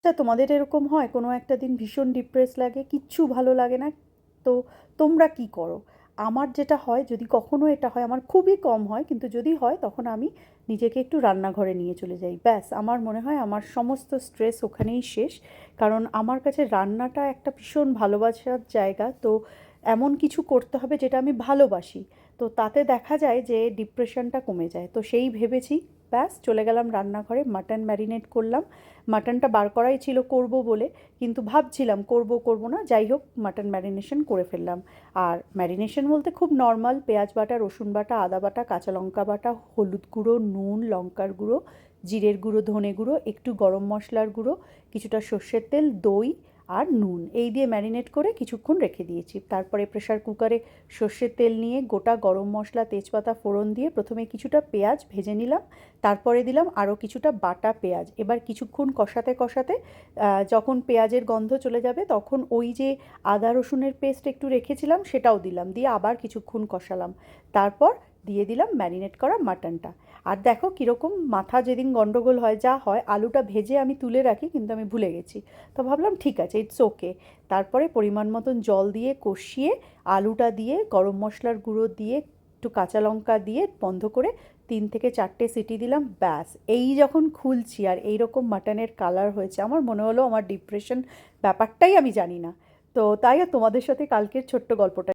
আচ্ছা, তোমাদের এরকম হয় কোনো একটা দিন ভীষণ ডিপ্রেস লাগে, কিচ্ছু ভালো লাগে না, তো তোমরা কি করো? আমার যেটা হয়, যদি কখনো এটা হয়, আমার খুবই কম হয় কিন্তু যদি হয় তখন আমি নিজেকে একটু রান্নাঘরে নিয়ে চলে যাই, ব্যাস আমার মনে হয় আমার সমস্ত স্ট্রেস ওখানেই শেষ। কারণ আমার কাছে রান্নাটা একটা ভীষণ ভালোবাসার জায়গা, তো এমন কিছু করতে হবে যেটা আমি ভালোবাসি, তো তাতে দেখা যায় যে ডিপ্রেশনটা কমে যায়। তো সেই ভেবেছি, ব্যাস চলে গেলাম রান্নাঘরে, মাটন ম্যারিনেট করলাম। মাটনটা বার করাই ছিল করব বলে, কিন্তু ভাবছিলাম করব করব না, যাই হোক মাটন ম্যারিনেশন করে ফেললাম। আর ম্যারিনেশন বলতে খুব নর্মাল, পেঁয়াজ বাটা, রসুন বাটা, আদা বাটা, কাঁচা লঙ্কা বাটা, হলুদ গুঁড়ো, নুন, লঙ্কার গুঁড়ো, জিরের গুঁড়ো, ধনে গুঁড়ো, একটু গরম মশলার গুঁড়ো, কিছুটা সর্ষের তেল, দই আর নুন, এই দিয়ে ম্যারিনেট করে কিছুক্ষণ রেখে দিয়েছি। তারপরে প্রেসার কুকারে সর্ষের তেল নিয়ে গোটা গরম মশলা, তেজপাতা ফোড়ন দিয়ে প্রথমে কিছুটা পেঁয়াজ ভেজে নিলাম, তারপরে দিলাম আরও কিছুটা বাটা পেঁয়াজ। এবার কিছুক্ষণ কষাতে কষাতে যখন পেঁয়াজের গন্ধ চলে যাবে তখন ওই যে আদা রসুনের পেস্ট একটু রেখেছিলাম সেটাও দিলাম, দিয়ে আবার কিছুক্ষণ কষালাম। তারপর দিয়ে দিলাম ম্যারিনেট করা মাটনটা। আর দেখো কীরকম মাথা যেদিন গন্ডগোল হয়, যা হয়, আলুটা ভেজে আমি তুলে রাখি কিন্তু আমি ভুলে গেছি। তো ভাবলাম ঠিক আছে, ইটস ওকে। তারপরে পরিমাণ মতন জল দিয়ে কষিয়ে আলুটা দিয়ে গরম মশলার গুঁড়ো দিয়ে একটু কাঁচা লঙ্কা দিয়ে বন্ধ করে 3 থেকে 4টে সিটি দিলাম, ব্যাস। এই যখন খুলছি আর এই রকম মাটনের কালার হয়েছে, আমার মনে হলো আমার ডিপ্রেশন ব্যাপারটাই আমি জানি না। তো তাই আর তোমাদের সাথে কালকের ছোট্ট গল্পটা